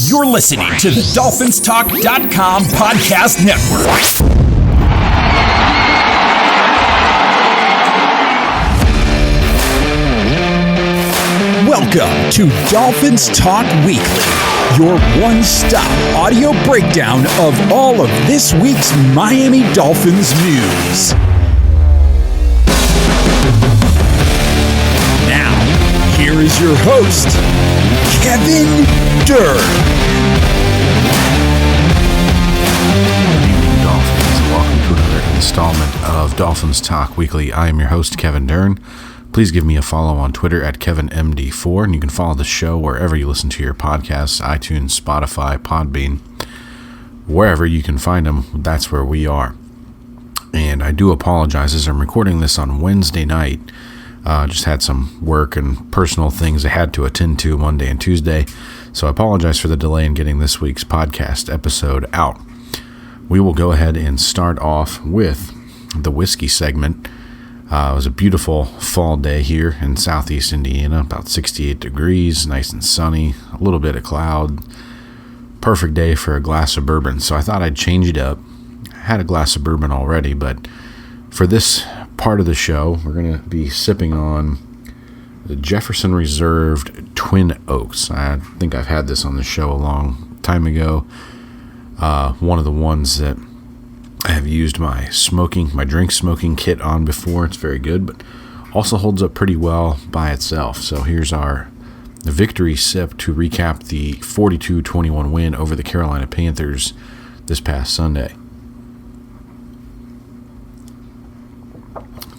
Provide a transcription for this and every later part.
You're listening to the DolphinsTalk.com podcast network. Welcome to Dolphins Talk Weekly, your one-stop audio breakdown of all of this week's Miami Dolphins news. Now, here is your host, Kevin Dern. Good evening, Dolphins. Welcome to another installment of Dolphins Talk Weekly. I am your host, Kevin Dern. Please give me a follow on Twitter at KevinMD4, and you can follow the show wherever you listen to your podcasts, iTunes, Spotify, Podbean, wherever you can find them, that's where we are. And I do apologize as I'm recording this on Wednesday night. Just had some work and personal things I had to attend to Monday and Tuesday, so I apologize for the delay in getting this week's podcast episode out. We will go ahead and start off with the whiskey segment. It was a beautiful fall day here in southeast Indiana, about 68 degrees, nice and sunny, a little bit of cloud. Perfect day for a glass of bourbon, so I thought I'd change it up. I had a glass of bourbon already, but for this part of the show, we're going to be sipping on the Jefferson Reserved Twin Oaks. I think I've had this on the show a long time ago. One of the ones that I have used my drink smoking kit on before. It's very good, but also holds up pretty well by itself. So here's our victory sip to recap the 42-21 win over the Carolina Panthers this past Sunday.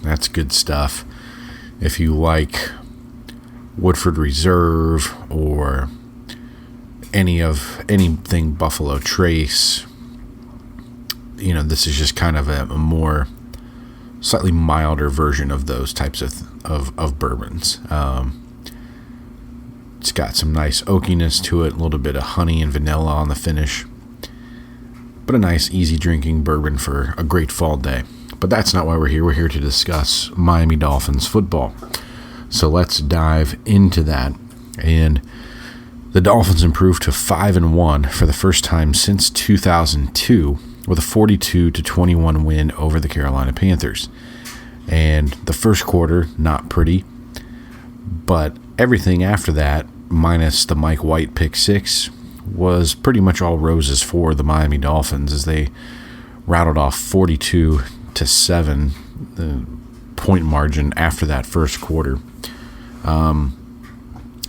That's good stuff. If you like Woodford Reserve or anything Buffalo Trace, you know, this is just kind of a more slightly milder version of those types of bourbons. It's got some nice oakiness to it, a little bit of honey and vanilla on the finish, but a nice easy drinking bourbon for a great fall day. But that's not why we're here. We're here to discuss Miami Dolphins football. So let's dive into that. And the Dolphins improved to 5-1 for the first time since 2002 with a 42-21 win over the Carolina Panthers. And the first quarter, not pretty, but everything after that, minus the Mike White pick six, was pretty much all roses for the Miami Dolphins as they rattled off 42-7, the point margin after that first quarter.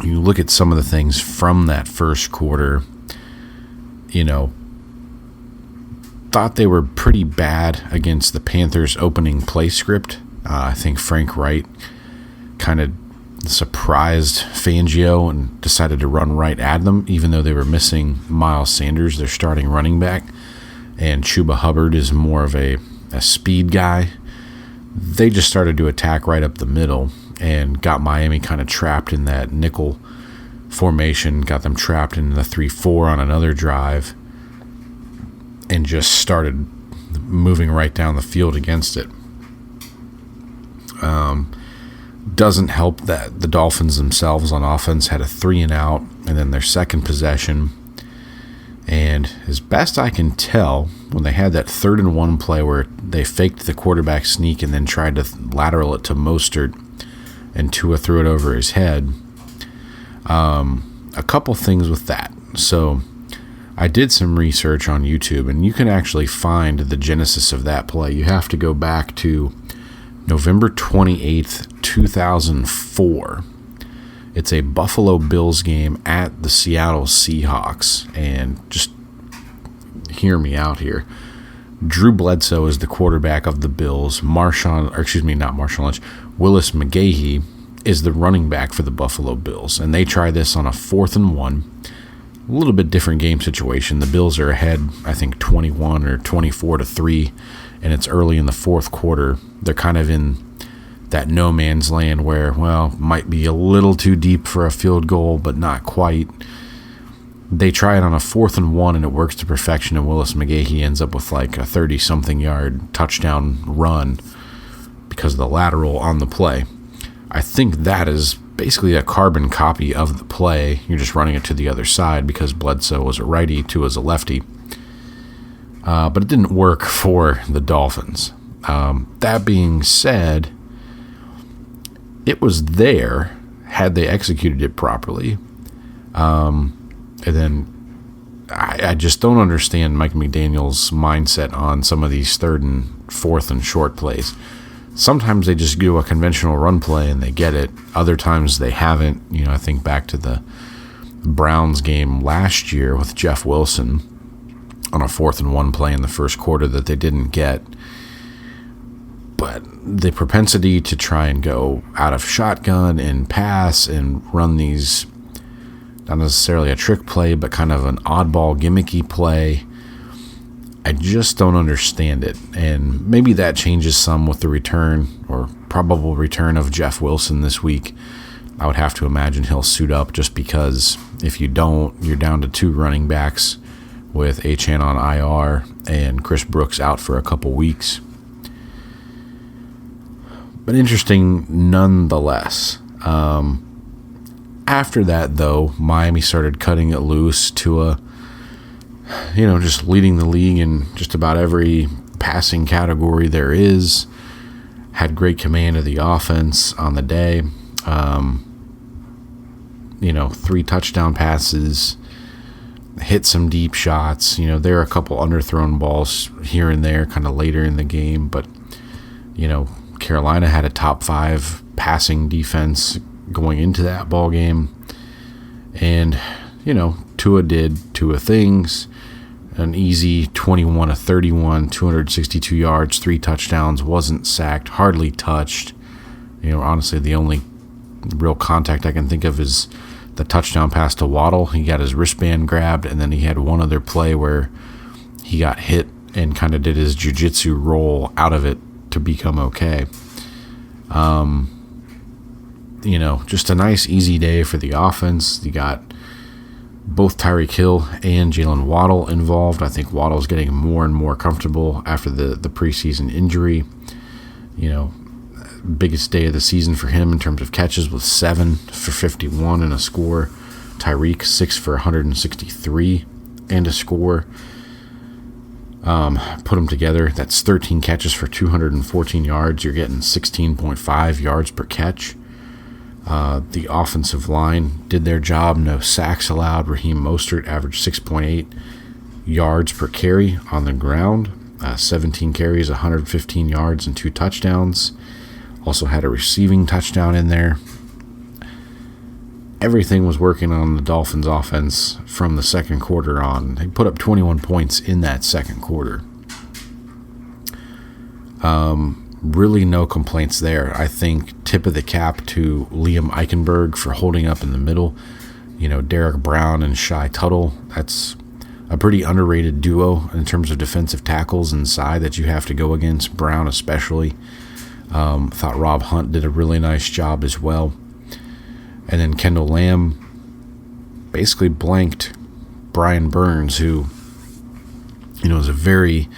You look at some of the things from that first quarter, you know, thought they were pretty bad against the Panthers' opening play script. I think Frank Wright kind of surprised Fangio and decided to run right at them, even though they were missing Miles Sanders, their starting running back, and Chuba Hubbard is more of a speed guy. They just started to attack right up the middle and got Miami kind of trapped in that nickel formation, got them trapped in the 3-4 on another drive, and just started moving right down the field against it. Doesn't help that the Dolphins themselves on offense had a 3-and-out, and then their second possession. And as best I can tell, when they had that 3rd-and-1 play where they faked the quarterback sneak and then tried to lateral it to Mostert, and Tua threw it over his head, a couple things with that. So I did some research on YouTube, and you can actually find the genesis of that play. You have to go back to November 28th, 2004. It's a Buffalo Bills game at the Seattle Seahawks, and just hear me out here. Drew Bledsoe is the quarterback of the Bills. Willis McGahee is the running back for the Buffalo Bills, and they try this on a 4th-and-1. A little bit different game situation. The Bills are ahead, I think, 21 or 24-3, and it's early in the fourth quarter. They're kind of in that no man's land where, well, might be a little too deep for a field goal, but not quite. They try it on a 4th-and-1, and it works to perfection, and Willis McGahee ends up with like a 30-something yard touchdown run because of the lateral on the play. I think that is basically a carbon copy of the play. You're just running it to the other side because Bledsoe was a righty, Tua was a lefty. But it didn't work for the Dolphins. That being said, it was there had they executed it properly. And then I just don't understand Mike McDaniel's mindset on some of these 3rd and 4th and short plays. Sometimes they just do a conventional run play and they get it. Other times they haven't. I think back to the Browns game last year with Jeff Wilson on a 4th and 1 play in the first quarter that they didn't get. But the propensity to try and go out of shotgun and pass and run these, not necessarily a trick play, but kind of an oddball gimmicky play, I just don't understand it. And maybe that changes some with the return or probable return of Jeff Wilson this week. I would have to imagine he'll suit up, just because if you don't, you're down to 2 running backs with Achane on IR and Chris Brooks out for a couple weeks. But interesting nonetheless. After that, though, Miami started cutting it loose. Tua, just leading the league in just about every passing category there is. Had great command of the offense on the day. 3 touchdown passes. Hit some deep shots. There are a couple underthrown balls here and there kind of later in the game. But, Carolina had a top 5 passing defense going into that ball game. And, Tua did Tua things. An easy 21 of 31, 262 yards, 3 touchdowns, wasn't sacked, hardly touched. Honestly, the only real contact I can think of is the touchdown pass to Waddle. He got his wristband grabbed, and then he had one other play where he got hit and kind of did his jiu-jitsu roll out of it to become okay. Just a nice, easy day for the offense. You got both Tyreek Hill and Jalen Waddle involved. I think Waddle's getting more and more comfortable after the preseason injury. Biggest day of the season for him in terms of catches with 7 for 51 and a score. Tyreek 6 for 163 and a score. Put them together, that's 13 catches for 214 yards. You're getting 16.5 yards per catch. The offensive line did their job. No sacks allowed. Raheem Mostert averaged 6.8 yards per carry on the ground. 17 carries, 115 yards, and 2 touchdowns. Also had a receiving touchdown in there. Everything was working on the Dolphins offense from the second quarter on. They put up 21 points in that second quarter. Really no complaints there. I think tip of the cap to Liam Eichenberg for holding up in the middle. Derek Brown and Shai Tuttle, that's a pretty underrated duo in terms of defensive tackles inside that you have to go against, Brown especially. Thought Rob Hunt did a really nice job as well. And then Kendall Lamb basically blanked Brian Burns, who, is a very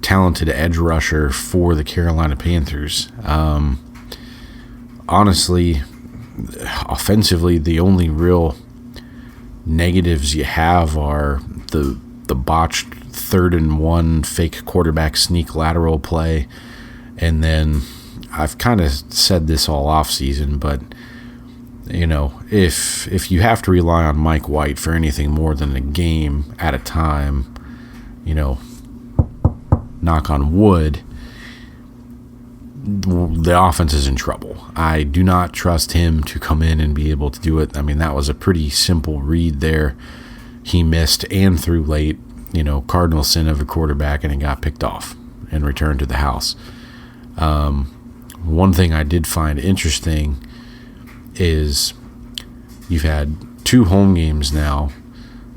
talented edge rusher for the Carolina Panthers. Honestly, offensively, the only real negatives you have are the botched 3rd and 1 fake quarterback sneak lateral play. And then I've kind of said this all off season, but if you have to rely on Mike White for anything more than a game at a time, knock on wood, the offense is in trouble. I do not trust him to come in and be able to do it. I mean, that was a pretty simple read there. He missed and threw late, cardinal sin of a quarterback, and it got picked off and returned to the house. One thing I did find interesting is you've had 3 home games now.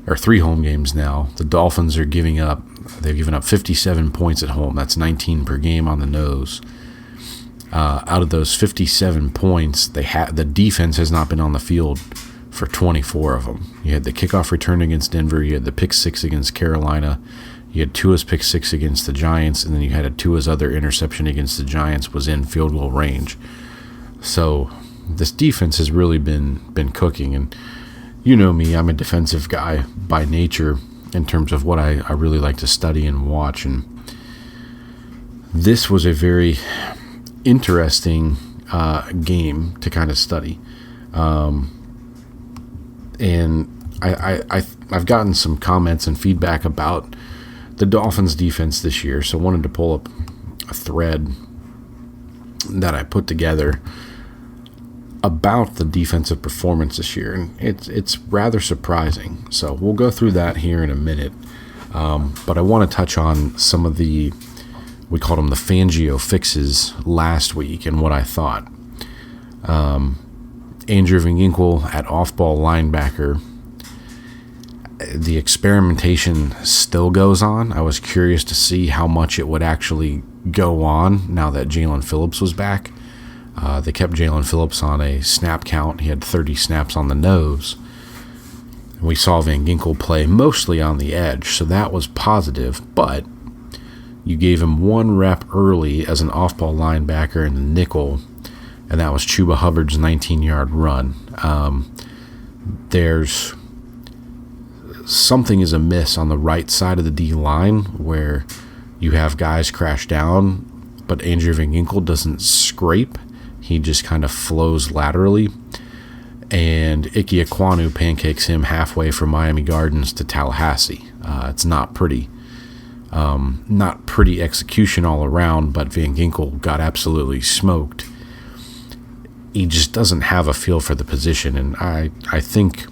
The Dolphins are they've given up 57 points at home. That's 19 per game on the nose. Out of those 57 points, the defense has not been on the field for 24 of them. You had the kickoff return against Denver. You had the pick 6 against Carolina. You had Tua's pick 6 against the Giants, and then you had Tua's other interception against the Giants was in field goal range. So this defense has really been cooking. And you know me, I'm a defensive guy by nature in terms of what I really like to study and watch. And this was a very interesting game to kind of study. And I've gotten some comments and feedback about the Dolphins defense this year, so I wanted to pull up a thread that I put together about the defensive performance this year, and it's rather surprising. So we'll go through that here in a minute, but I want to touch on some of we called them the Fangio fixes last week and what I thought. Andrew Van Ginkel at off-ball linebacker. The experimentation still goes on. I was curious to see how much it would actually go on now that Jalen Phillips was back. They kept Jalen Phillips on a snap count. He had 30 snaps on the nose. We saw Van Ginkel play mostly on the edge, so that was positive, but you gave him one rep early as an off-ball linebacker in the nickel, and that was Chuba Hubbard's 19-yard run. There's something is amiss on the right side of the D-line where you have guys crash down, but Andrew Van Ginkel doesn't scrape. He just kind of flows laterally, and Ike Ekwonu pancakes him halfway from Miami Gardens to Tallahassee. It's not pretty. Not pretty execution all around, but Van Ginkel got absolutely smoked. He just doesn't have a feel for the position, and I think,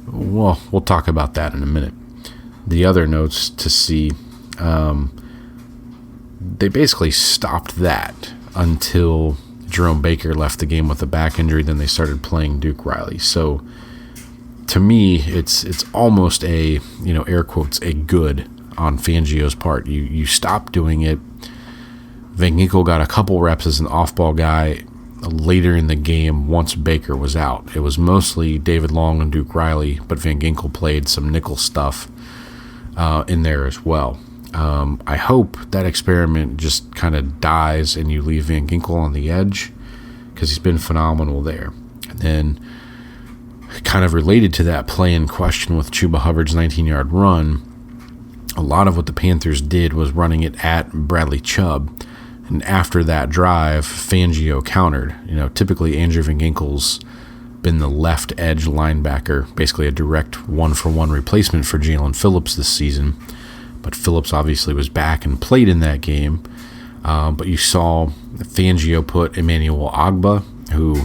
well, we'll talk about that in a minute. The other notes to see, they basically stopped that until Jerome Baker left the game with a back injury. Then they started playing Duke Riley. So to me, it's almost a, air quotes, a good on Fangio's part. You stop doing it. Van Ginkel got a couple reps as an off-ball guy later in the game once Baker was out. It was mostly David Long and Duke Riley, but Van Ginkel played some nickel stuff in there as well. I hope that experiment just kind of dies and you leave Van Ginkel on the edge, because he's been phenomenal there. And then kind of related to that play in question with Chuba Hubbard's 19-yard run, a lot of what the Panthers did was running it at Bradley Chubb. And after that drive, Fangio countered. Typically Andrew Van Ginkel's been the left edge linebacker, basically a direct one-for-one replacement for Jalen Phillips this season. But Phillips obviously was back and played in that game. But you saw Fangio put Emmanuel Ogbah, who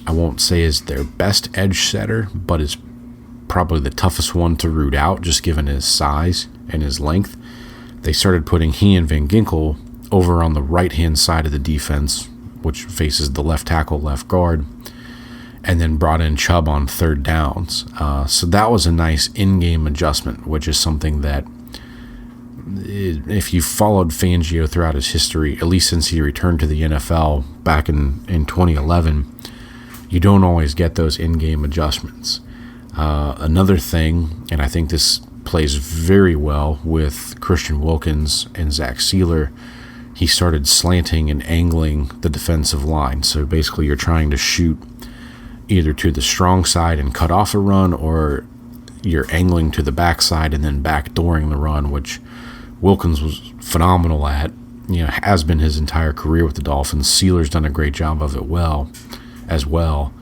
I won't say is their best edge setter, but is probably the toughest one to root out, just given his size and his length. They started putting he and Van Ginkel over on the right-hand side of the defense, which faces the left tackle, left guard, and then brought in Chubb on third downs. So that was a nice in-game adjustment, which is something that if you followed Fangio throughout his history, at least since he returned to the NFL back in 2011, you don't always get those in-game adjustments. Another thing, and I think this plays very well with Christian Wilkins and Zach Sealer, he started slanting and angling the defensive line. So basically you're trying to shoot either to the strong side and cut off a run, or you're angling to the backside and then backdooring the run, which Wilkins was phenomenal at, has been his entire career with the Dolphins. Sealer's done a great job of it as well.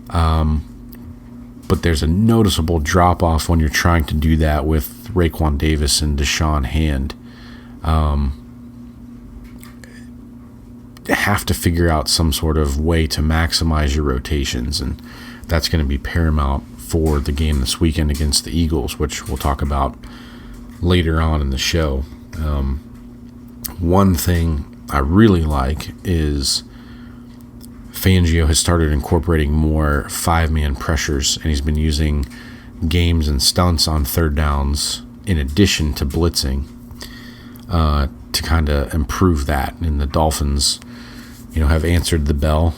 But there's a noticeable drop-off when you're trying to do that with Raekwon Davis and Deshaun Hand. Have to figure out some sort of way to maximize your rotations, and that's going to be paramount for the game this weekend against the Eagles, which we'll talk about later on in the show. One thing I really like is Fangio has started incorporating more five-man pressures, and he's been using games and stunts on third downs in addition to blitzing to kind of improve that. And the Dolphins, have answered the bell.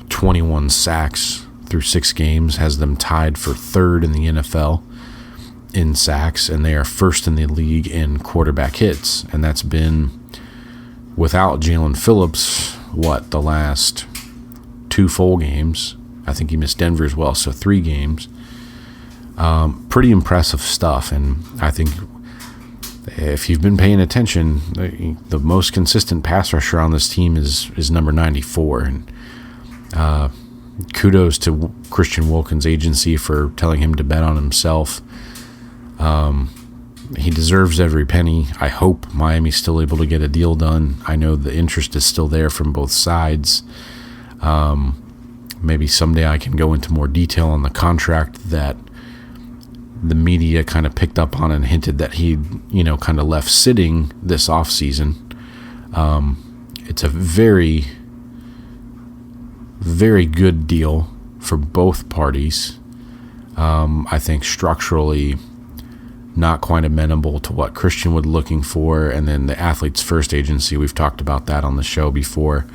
21 sacks through 6 games has them tied for third in the NFL in sacks, and they are first in the league in quarterback hits. And that's been without Jalen Phillips, the last 2 full games. I think he missed Denver as well, so 3 games. Pretty impressive stuff, and I think if you've been paying attention, the most consistent pass rusher on this team is number 94, and kudos to Christian Wilkins' agency for telling him to bet on himself. He deserves every penny. I hope Miami's still able to get a deal done. I know the interest is still there from both sides. Maybe someday I can go into more detail on the contract that the media kind of picked up on and hinted that he, kind of left sitting this offseason. It's a very, very good deal for both parties. I think structurally not quite amenable to what Christian was looking for, and then the Athletes First agency, we've talked about that on the show before.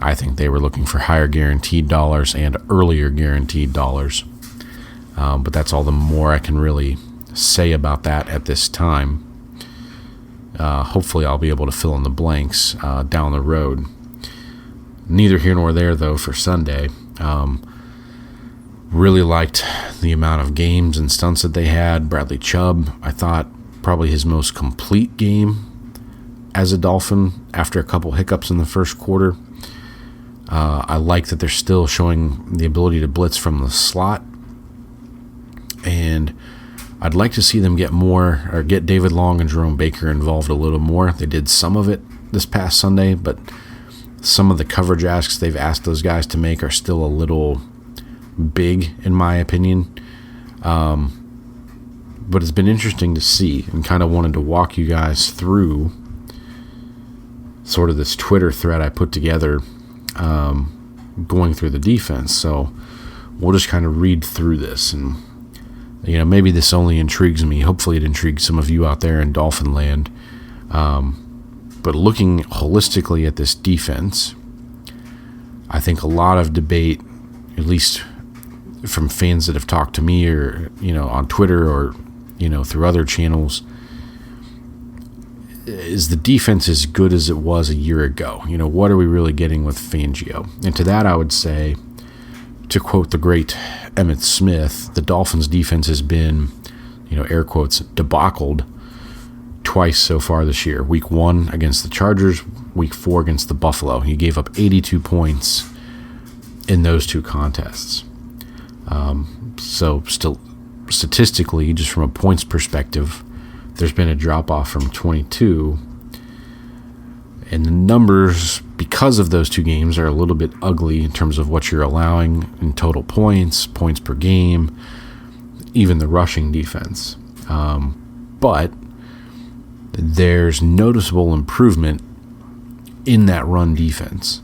I think they were looking for higher guaranteed dollars and earlier guaranteed dollars. But that's all the more I can really say about that at this time. Hopefully I'll be able to fill in the blanks down the road. Neither here nor there, though, for Sunday. Really liked the amount of games and stunts that they had. Bradley Chubb, I thought, probably his most complete game as a Dolphin after a couple hiccups in the first quarter. I like that they're still showing the ability to blitz from the slot. And I'd like to see them get David Long and Jerome Baker involved a little more. They did some of it this past Sunday, but some of the coverage asks they've asked those guys to make are still a little big, in my opinion. But it's been interesting to see, and kind of wanted to walk you guys through sort of this Twitter thread I put together going through the defense. So we'll just kind of read through this, and maybe this only intrigues me. Hopefully it intrigues some of you out there in Dolphin land. But looking holistically at this defense, I think a lot of debate, at least from fans that have talked to me or, on Twitter or, through other channels, is the defense as good as it was a year ago? What are we really getting with Fangio? And to that I would say, to quote the great Emmitt Smith, the Dolphins' defense has been, air quotes, debacled twice so far this year. Week 1 against the Chargers, Week 4 against the Buffalo. He gave up 82 points in those 2 contests. So still, statistically, just from a points perspective, there's been a drop-off from 22. And the numbers, because of those 2 games, are a little bit ugly in terms of what you're allowing in total points per game, even the rushing defense. But there's noticeable improvement in that run defense.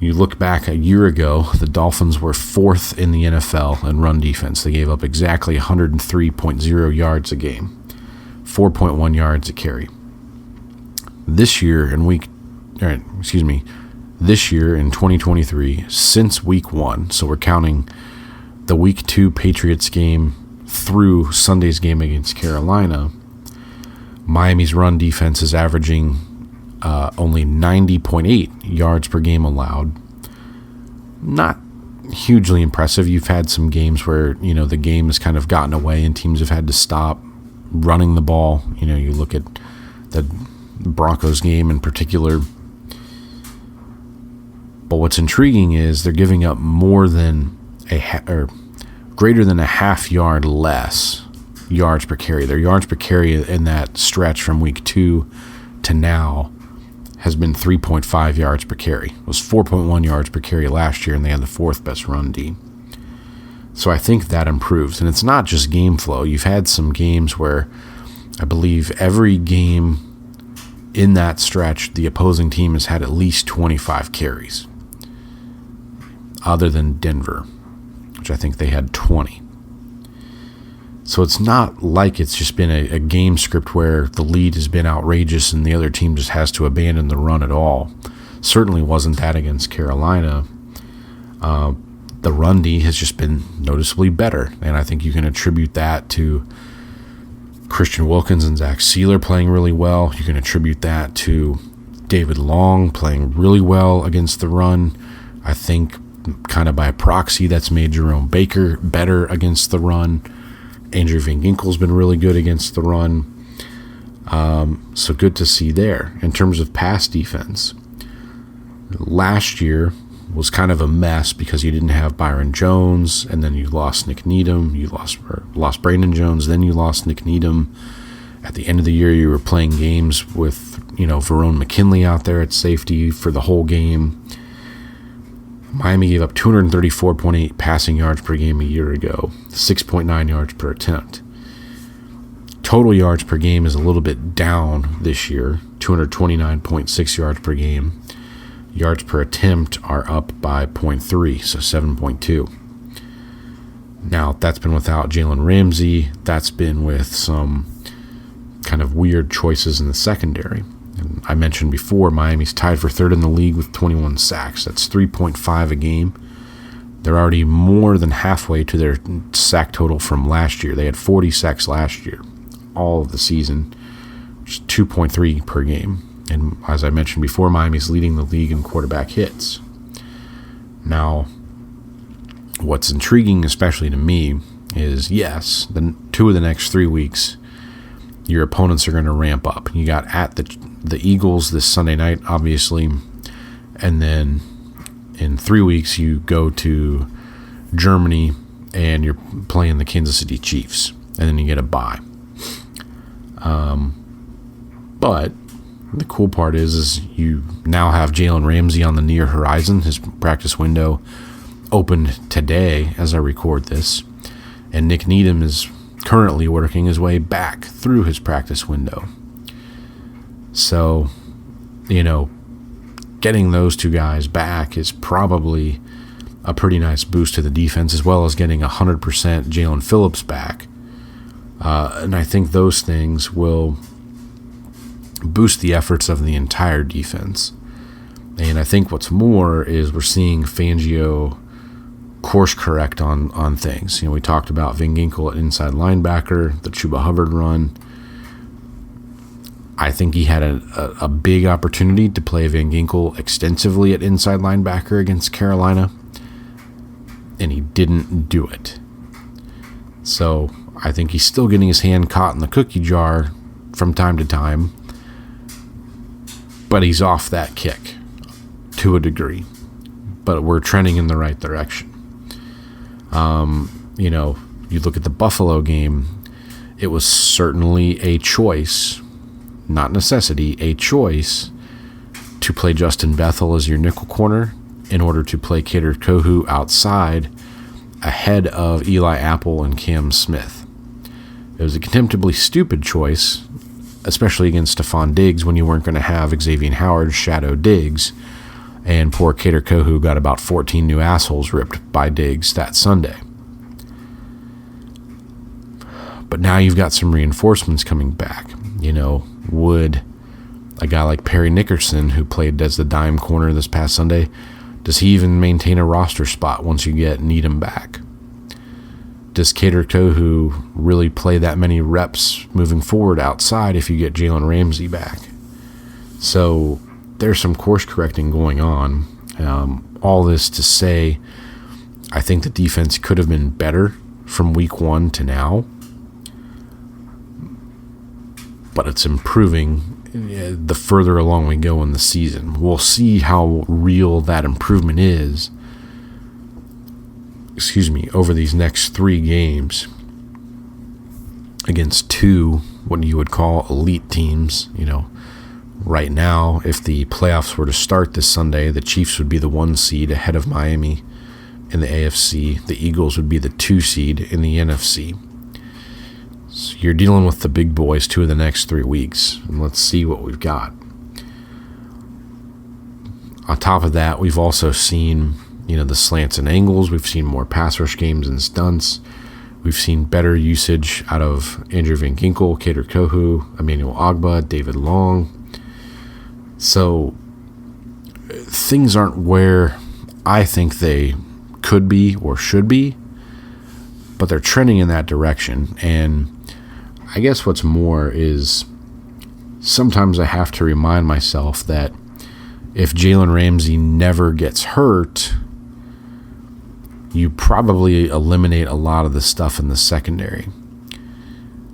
You look back a year ago, the Dolphins were 4th in the NFL in run defense. They gave up exactly 103.0 yards a game, 4.1 yards a carry. This year in 2023, since Week 1, so we're counting the Week 2 Patriots game through Sunday's game against Carolina, Miami's run defense is averaging only 90.8 yards per game allowed. Not hugely impressive. You've had some games where, the game has kind of gotten away and teams have had to stop running the ball. You look at the Broncos game in particular. But what's intriguing is they're giving up more than greater than a half yard less yards per carry. Their yards per carry in that stretch from Week 2 to now has been 3.5 yards per carry. It was 4.1 yards per carry last year, and they had the 4th best run D. So I think that improves. And it's not just game flow. You've had some games where I believe every game in that stretch, the opposing team has had at least 25 carries, other than Denver, which I think they had 20. So it's not like it's just been a game script where the lead has been outrageous and the other team just has to abandon the run at all. Certainly wasn't that against Carolina. The run D has just been noticeably better, and I think you can attribute that to Christian Wilkins and Zach Sealer playing really well. You can attribute that to David Long playing really well against the run. I think kind of by proxy that's made Jerome Baker better against the run. Andrew Van Ginkel's been really good against the run. So good to see there. In terms of pass defense, last year was kind of a mess because you didn't have Byron Jones, and then you lost Nick Needham. You lost Brandon Jones, then you lost Nick Needham. At the end of the year, you were playing games with, Verone McKinley out there at safety for the whole game. Miami gave up 234.8 passing yards per game a year ago, 6.9 yards per attempt. Total yards per game is a little bit down this year, 229.6 yards per game. Yards per attempt are up by 0.3, so 7.2. Now, that's been without Jalen Ramsey. That's been with some kind of weird choices in the secondary. And I mentioned before, Miami's tied for third in the league with 21 sacks. That's 3.5 a game. They're already more than halfway to their sack total from last year. They had 40 sacks last year, all of the season, which is 2.3 per game. And as I mentioned before, Miami's leading the league in quarterback hits. Now, what's intriguing, especially to me, is yes, the 2 of the next 3 weeks, your opponents are going to ramp up. You got at the Eagles this Sunday night, obviously, and then in 3 weeks you go to Germany and you're playing the Kansas City Chiefs, and then you get a bye. But the cool part is you now have Jalen Ramsey on the near horizon. His practice window opened today as I record this, and Nick Needham is currently working his way back through his practice window. So, getting those two guys back is probably a pretty nice boost to the defense, as well as getting 100% Jalen Phillips back. And I think those things will boost the efforts of the entire defense. And I think what's more is we're seeing Fangio course correct on things. We talked about Van Ginkel at inside linebacker, the Chuba Hubbard run. I think he had a big opportunity to play Van Ginkel extensively at inside linebacker against Carolina, and he didn't do it. So I think he's still getting his hand caught in the cookie jar from time to time, but he's off that kick to a degree. But we're trending in the right direction. You look at the Buffalo game, it was certainly a choice, not necessity, a choice to play Justin Bethel as your nickel corner in order to play Kader Kohu outside ahead of Eli Apple and Cam Smith. It was a contemptibly stupid choice, especially against Stephon Diggs, when you weren't going to have Xavier Howard shadow Diggs, and poor Kader Kohu got about 14 new assholes ripped by Diggs that Sunday. But now you've got some reinforcements coming back. Would a guy like Perry Nickerson, who played as the dime corner this past Sunday, does he even maintain a roster spot once you get Needham back? Does Kader Kohu really play that many reps moving forward outside if you get Jalen Ramsey back? So there's some course correcting going on. All this to say, I think the defense could have been better from week 1 to now, but it's improving the further along we go in the season. We'll see how real that improvement is, over these next 3 games against 2 what you would call elite teams. Right now, if the playoffs were to start this Sunday, the Chiefs would be the 1 seed ahead of Miami in the AFC. The Eagles would be the 2 seed in the NFC. So you're dealing with the big boys 2 of the next 3 weeks, and let's see what we've got. On top of that, we've also seen, the slants and angles. We've seen more pass rush games and stunts. We've seen better usage out of Andrew Van Ginkel, Kader Kohu, Emmanuel Ogbah, David Long. So things aren't where I think they could be or should be, but they're trending in that direction. And I guess what's more is sometimes I have to remind myself that if Jalen Ramsey never gets hurt, you probably eliminate a lot of the stuff in the secondary.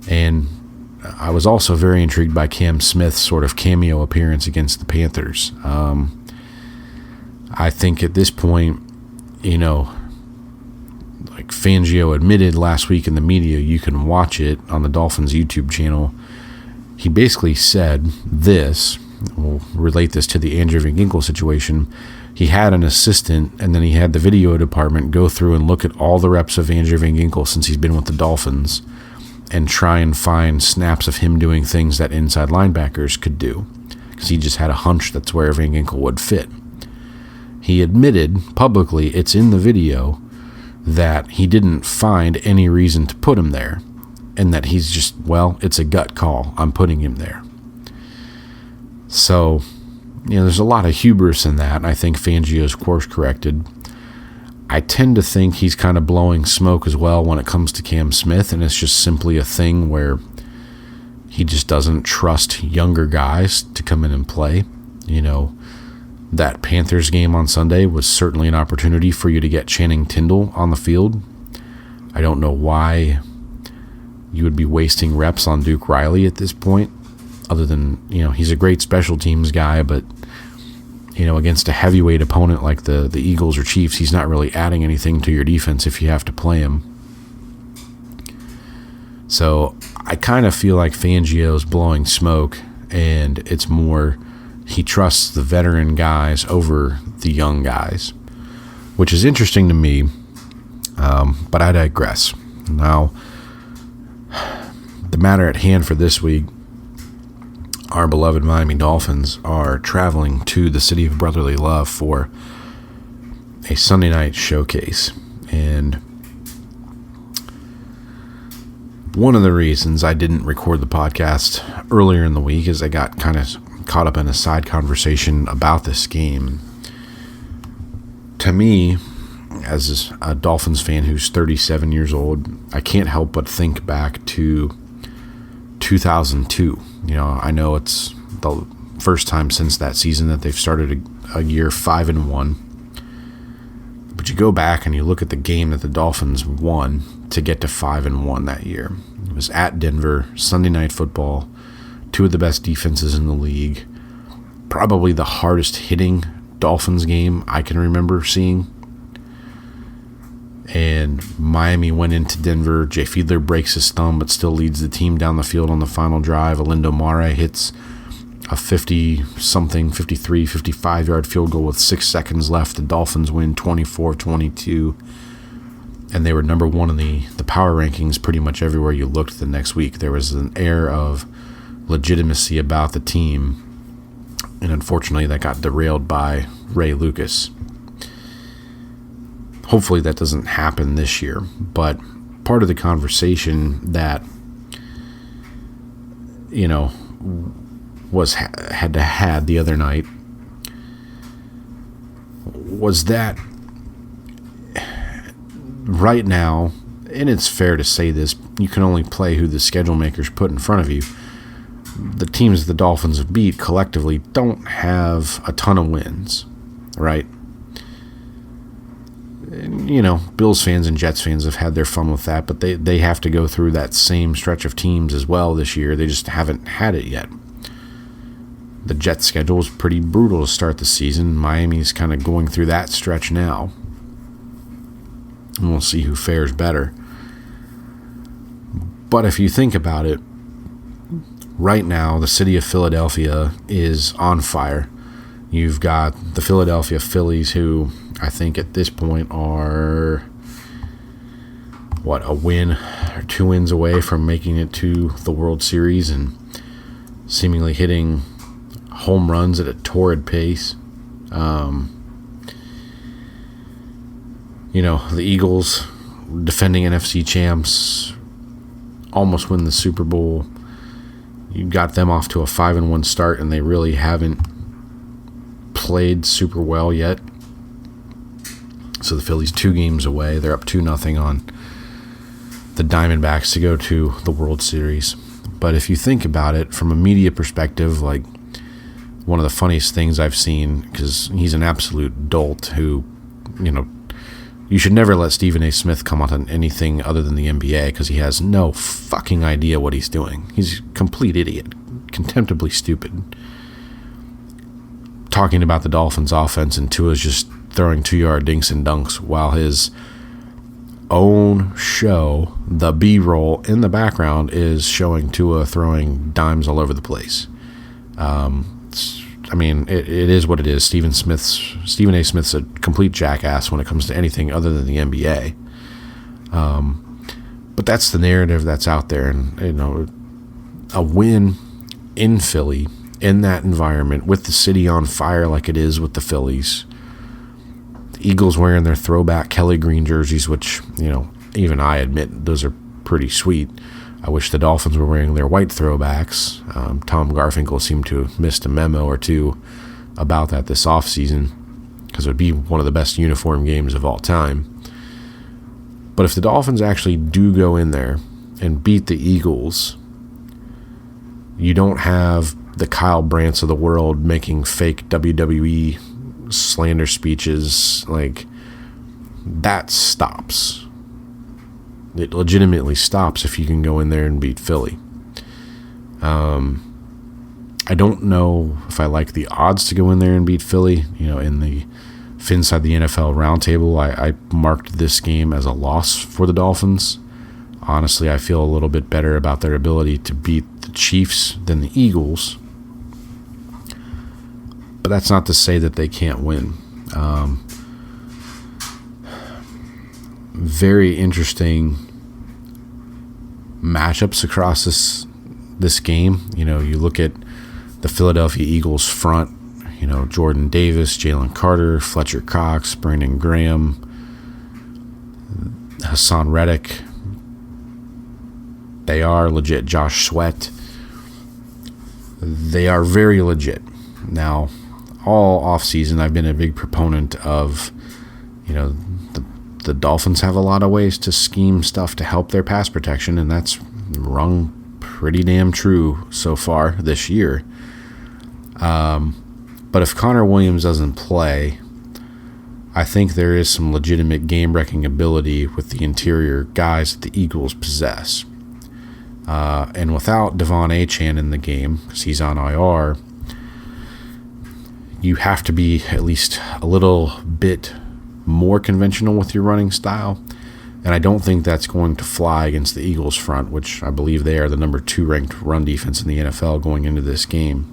And I was also very intrigued by Cam Smith's sort of cameo appearance against the Panthers. I think at this point, like Fangio admitted last week in the media, you can watch it on the Dolphins YouTube channel. He basically said this, we'll relate this to the Andrew Van Ginkel situation. He had an assistant, and then he had the video department go through and look at all the reps of Andrew Van Ginkel since he's been with the Dolphins and try and find snaps of him doing things that inside linebackers could do, because he just had a hunch that's where Van Ginkel would fit. He admitted publicly, it's in the video, that he didn't find any reason to put him there, and that he's just, it's a gut call. I'm putting him there. So, there's a lot of hubris in that, and I think Fangio's course corrected. I tend to think he's kind of blowing smoke as well when it comes to Cam Smith, and it's just simply a thing where he just doesn't trust younger guys to come in and play. That Panthers game on Sunday was certainly an opportunity for you to get Channing Tindall on the field. I don't know why you would be wasting reps on Duke Riley at this point, other than, he's a great special teams guy, but, against a heavyweight opponent like the Eagles or Chiefs, he's not really adding anything to your defense if you have to play him. So I kind of feel like Fangio's blowing smoke, and it's more he trusts the veteran guys over the young guys, which is interesting to me, but I digress. Now, the matter at hand for this week, our beloved Miami Dolphins are traveling to the city of brotherly love for a Sunday night showcase. And one of the reasons I didn't record the podcast earlier in the week is I got kind of caught up in a side conversation about this game. To me, as a Dolphins fan who's 37 years old, I can't help but think back to 2002. I know it's the first time since that season that they've started a year 5-1. But you go back and you look at the game that the Dolphins won to get to 5-1 that year. It was at Denver, Sunday Night Football, two of the best defenses in the league, probably the hardest hitting Dolphins game I can remember seeing. And Miami went into Denver. Jay Fiedler breaks his thumb but still leads the team down the field on the final drive. Alindo Mare hits a 50-something, 53, 55-yard field goal with 6 seconds left. The Dolphins win 24-22. And they were number one in the power rankings pretty much everywhere you looked the next week. There was an air of legitimacy about the team. And unfortunately, that got derailed by Ray Lucas. Hopefully that doesn't happen this year. But part of the conversation that, had the other night was that right now, and it's fair to say this, you can only play who the schedule makers put in front of you. The teams the Dolphins have beat collectively don't have a ton of wins, right? And, Bills fans and Jets fans have had their fun with that, but they have to go through that same stretch of teams as well this year. They just haven't had it yet. The Jets' schedule was pretty brutal to start the season. Miami's kind of going through that stretch now. And we'll see who fares better. But if you think about it, right now, the city of Philadelphia is on fire. You've got the Philadelphia Phillies, who I think at this point are, a win or 2 wins away from making it to the World Series and seemingly hitting home runs at a torrid pace. The Eagles, defending NFC champs, almost win the Super Bowl. You got them off to a 5-1 start, and they really haven't played super well yet. So the Phillies 2 games away. They're up 2-0 on the Diamondbacks to go to the World Series. But if you think about it from a media perspective, one of the funniest things I've seen, because he's an absolute dolt who, you should never let Stephen A. Smith come on anything other than the NBA, because he has no fucking idea what he's doing. He's a complete idiot, contemptibly stupid. Talking about the Dolphins' offense, and Tua's just throwing 2-yard dinks and dunks while his own show, the B-roll in the background, is showing Tua throwing dimes all over the place. It is what it is. Stephen A. Smith's a complete jackass when it comes to anything other than the NBA. But that's the narrative that's out there, and a win in Philly, in that environment, with the city on fire like it is with the Phillies. The Eagles wearing their throwback Kelly green jerseys, which, even I admit those are pretty sweet. I wish the Dolphins were wearing their white throwbacks. Tom Garfinkel seemed to have missed a memo or two about that this offseason, because it would be one of the best uniform games of all time. But if the Dolphins actually do go in there and beat the Eagles, you don't have the Kyle Brandts of the world making fake WWE slander speeches. Like, that stops. It legitimately stops if you can go in there and beat Philly. I don't know if I like the odds to go in there and beat Philly. In the Finside the NFL roundtable, I marked this game as a loss for the Dolphins. Honestly, I feel a little bit better about their ability to beat the Chiefs than the Eagles. But that's not to say that they can't win. Very interesting matchups across this game. You look at the Philadelphia Eagles front, Jordan Davis, Jalen Carter, Fletcher Cox, Brandon Graham, Hassan Reddick. They are legit. Josh Sweat. They are very legit. Now, all offseason, I've been a big proponent of, the Dolphins have a lot of ways to scheme stuff to help their pass protection, and that's rung pretty damn true so far this year. But if Connor Williams doesn't play, I think there is some legitimate game-wrecking ability with the interior guys that the Eagles possess. And without Devon Achane in the game, because he's on IR, you have to be at least a little bit more conventional with your running style. And I don't think that's going to fly against the Eagles front, which I believe they are the number 2 ranked run defense in the NFL going into this game.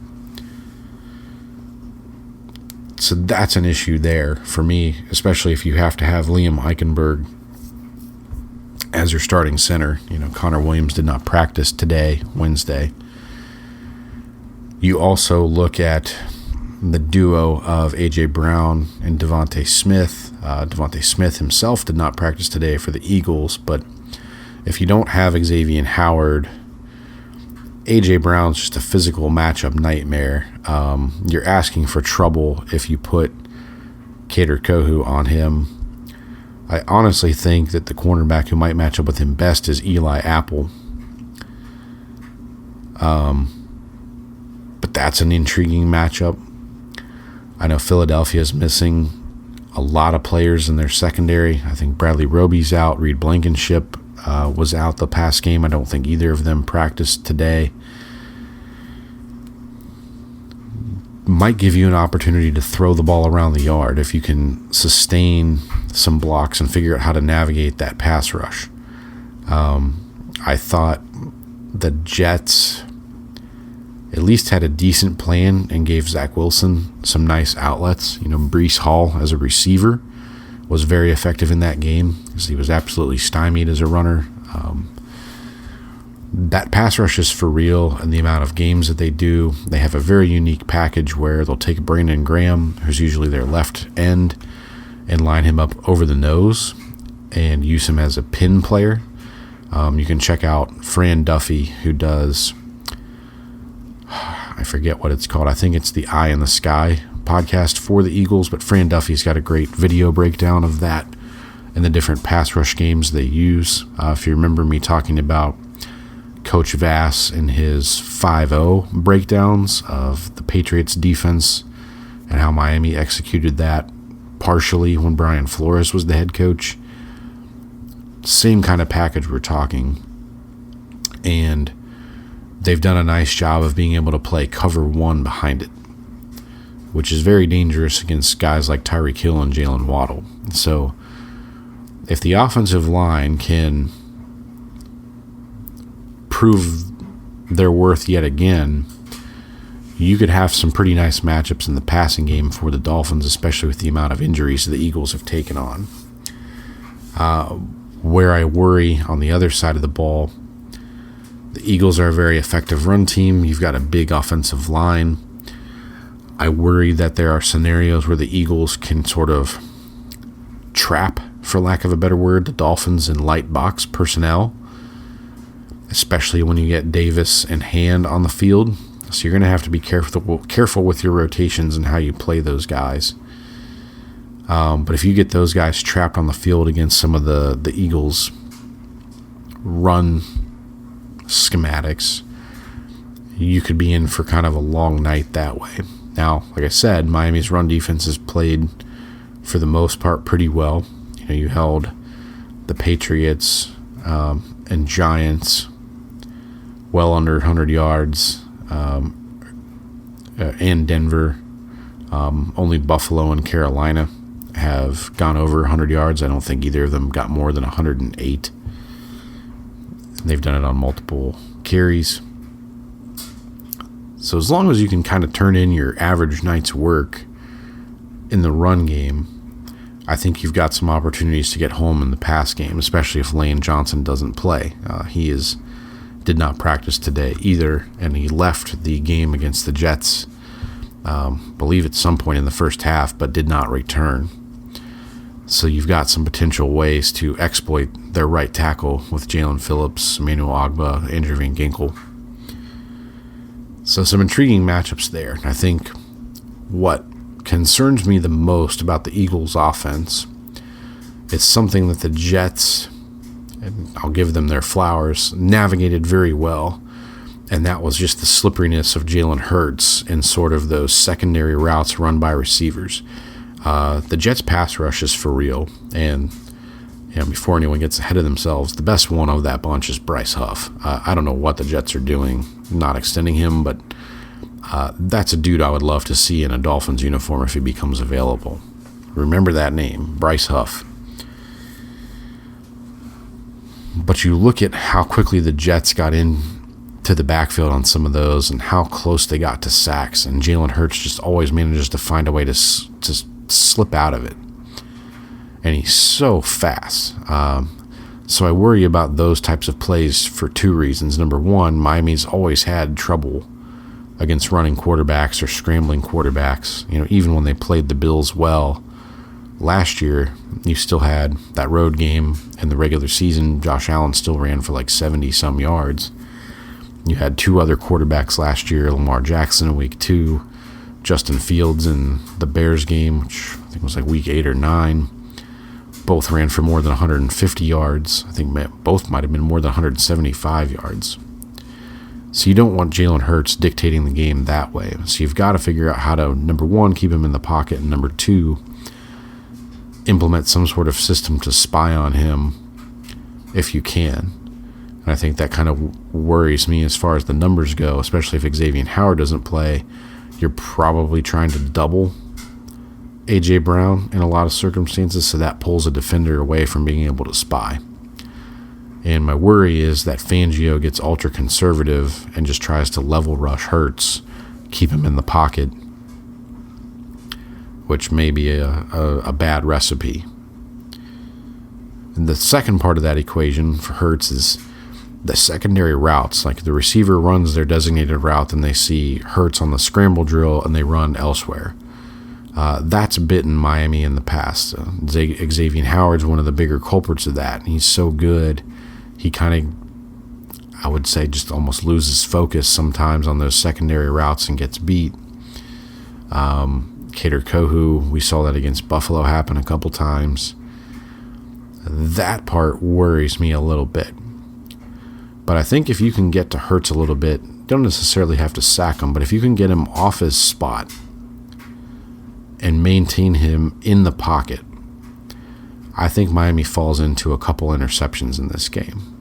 So that's an issue there for me, especially if you have to have Liam Eichenberg as your starting center. Connor Williams did not practice today, Wednesday. You also look at the duo of A.J. Brown and Devontae Smith. Devontae Smith himself did not practice today for the Eagles, but if you don't have Xavier Howard, A.J. Brown's just a physical matchup nightmare. You're asking for trouble if you put Kader Kohu on him. I honestly think that the cornerback who might match up with him best is Eli Apple. But that's an intriguing matchup. I know Philadelphia is missing a lot of players in their secondary. I think Bradley Roby's out. Reed Blankenship was out the past game. I don't think either of them practiced today. Might give you an opportunity to throw the ball around the yard if you can sustain some blocks and figure out how to navigate that pass rush. I thought the Jets at least had a decent plan and gave Zach Wilson some nice outlets. Breece Hall as a receiver was very effective in that game because he was absolutely stymied as a runner. That pass rush is for real, and the amount of games that they do. They have a very unique package where they'll take Brandon Graham, who's usually their left end, and line him up over the nose and use him as a pin player. You can check out Fran Duffy, who does, I forget what it's called. I think it's the Eye in the Sky podcast for the Eagles, but Fran Duffy's got a great video breakdown of that and the different pass rush games they use. If you remember me talking about Coach Vass in his 5-0 breakdowns of the Patriots defense and how Miami executed that partially when Brian Flores was the head coach. Same kind of package we're talking. And they've done a nice job of being able to play cover one behind it, which is very dangerous against guys like Tyreek Hill and Jalen Waddle. So if the offensive line can prove their worth yet again, you could have some pretty nice matchups in the passing game for the Dolphins, especially with the amount of injuries the Eagles have taken on. Where I worry on the other side of the ball, the Eagles are a very effective run team. You've got a big offensive line. I worry that there are scenarios where the Eagles can sort of trap, for lack of a better word, the Dolphins in light box personnel, especially when you get Davis and Hand on the field. So you're going to have to be careful with your rotations and how you play those guys. But if you get those guys trapped on the field against some of the Eagles' run schematics, you could be in for kind of a long night that way. Now, like I said, Miami's run defense has played, for the most part, pretty well. You held the Patriots and Giants well under 100 yards, and Denver. Only Buffalo and Carolina have gone over 100 yards. I don't think either of them got more than 108. They've done it on multiple carries. So as long as you can kind of turn in your average night's work in the run game, I think you've got some opportunities to get home in the pass game, especially if Lane Johnson doesn't play. He did not practice today either, and he left the game against the Jets, believe at some point in the first half, but did not return. So you've got some potential ways to exploit their right tackle with Jalen Phillips, Emmanuel Ogbah, Andrew Van Ginkel. So some intriguing matchups there. I think what concerns me the most about the Eagles' offense is something that the Jets, and I'll give them their flowers, navigated very well, and that was just the slipperiness of Jalen Hurts in sort of those secondary routes run by receivers. The Jets' pass rush is for real, and before anyone gets ahead of themselves, the best one of that bunch is Bryce Huff. I don't know what the Jets are doing, not extending him, but that's a dude I would love to see in a Dolphins uniform if he becomes available. Remember that name, Bryce Huff. But you look at how quickly the Jets got into the backfield on some of those and how close they got to sacks, and Jalen Hurts just always manages to find a way to slip out of it. And he's so fast. So I worry about those types of plays for two reasons. Number one, Miami's always had trouble against running quarterbacks or scrambling quarterbacks. Even when they played the Bills well last year, you still had that road game in the regular season. Josh Allen still ran for like 70-some yards. You had two other quarterbacks last year, Lamar Jackson in week 2, Justin Fields in the Bears game, which I think was like week 8 or 9. Both ran for more than 150 yards. I think both might have been more than 175 yards. So you don't want Jalen Hurts dictating the game that way. So you've got to figure out how to, number one, keep him in the pocket, and number two, implement some sort of system to spy on him if you can. And I think that kind of worries me as far as the numbers go, especially if Xavier Howard doesn't play. You're probably trying to double A.J. Brown in a lot of circumstances, so that pulls a defender away from being able to spy. And my worry is that Fangio gets ultra conservative and just tries to level rush Hurts, keep him in the pocket, which may be a bad recipe. And the second part of that equation for Hurts is the secondary routes. Like the receiver runs their designated route, and they see Hurts on the scramble drill, and they run elsewhere. That's bitten Miami in the past. Xavier Howard's one of the bigger culprits of that. He's so good, he kind of, I would say, just almost loses focus sometimes on those secondary routes and gets beat. Kader Kohu, we saw that against Buffalo happen a couple times. That part worries me a little bit. But I think if you can get to Hurts a little bit, don't necessarily have to sack him, but if you can get him off his spot and maintain him in the pocket, I think Miami falls into a couple interceptions in this game.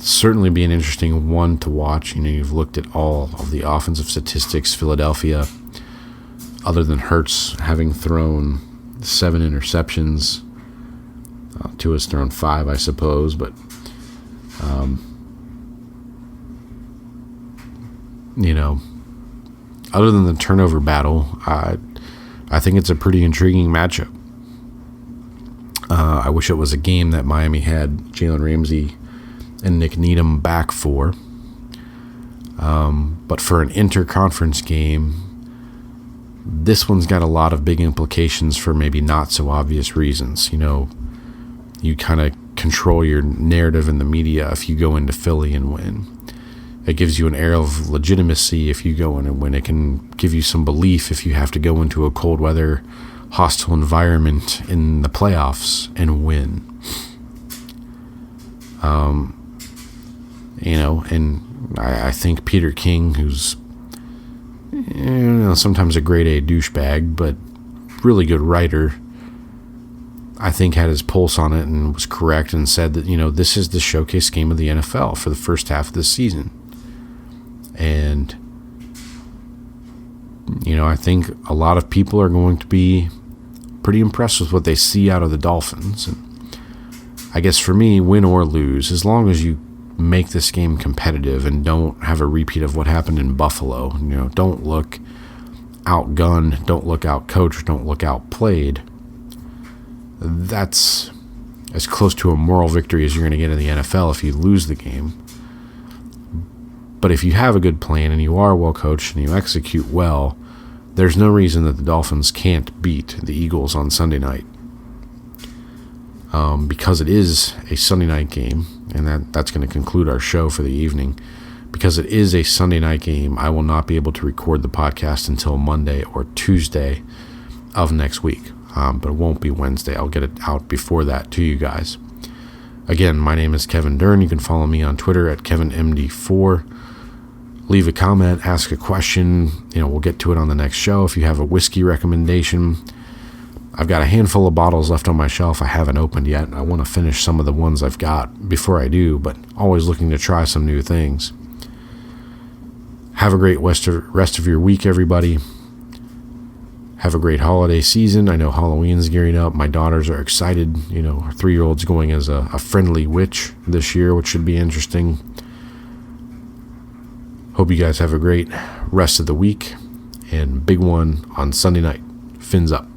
Certainly be an interesting one to watch. You've looked at all of the offensive statistics. Philadelphia, other than Hurts having thrown 7 interceptions, Tua's thrown 5, I suppose, but other than the turnover battle, I think it's a pretty intriguing matchup. I wish it was a game that Miami had Jalen Ramsey and Nick Needham back for. But for an interconference game, this one's got a lot of big implications for maybe not so obvious reasons. You kind of control your narrative in the media if you go into Philly and win. It gives you an air of legitimacy if you go in and win. It can give you some belief if you have to go into a cold weather, hostile environment in the playoffs and win. And I think Peter King, who's sometimes a grade A douchebag, but really good writer, I think had his pulse on it and was correct and said that, this is the showcase game of the NFL for the first half of this season. And, I think a lot of people are going to be pretty impressed with what they see out of the Dolphins. And I guess for me, win or lose, as long as you make this game competitive and don't have a repeat of what happened in Buffalo, don't look outgunned, don't look outcoached, don't look outplayed, that's as close to a moral victory as you're going to get in the NFL if you lose the game. But if you have a good plan and you are well coached and you execute well, there's no reason that the Dolphins can't beat the Eagles on Sunday night. Because it is a Sunday night game, and that's going to conclude our show for the evening. Because it is a Sunday night game, I will not be able to record the podcast until Monday or Tuesday of next week. But it won't be Wednesday. I'll get it out before that to you guys. Again, my name is Kevin Dern. You can follow me on Twitter at KevinMD4. Leave a comment, ask a question. We'll get to it on the next show. If you have a whiskey recommendation, I've got a handful of bottles left on my shelf I haven't opened yet. I want to finish some of the ones I've got before I do, but always looking to try some new things. Have a great rest of your week, everybody. Have a great holiday season. I know Halloween's gearing up. My daughters are excited. Our 3-year-old's going as a friendly witch this year, which should be interesting. Hope you guys have a great rest of the week, and big one on Sunday night. Fins up.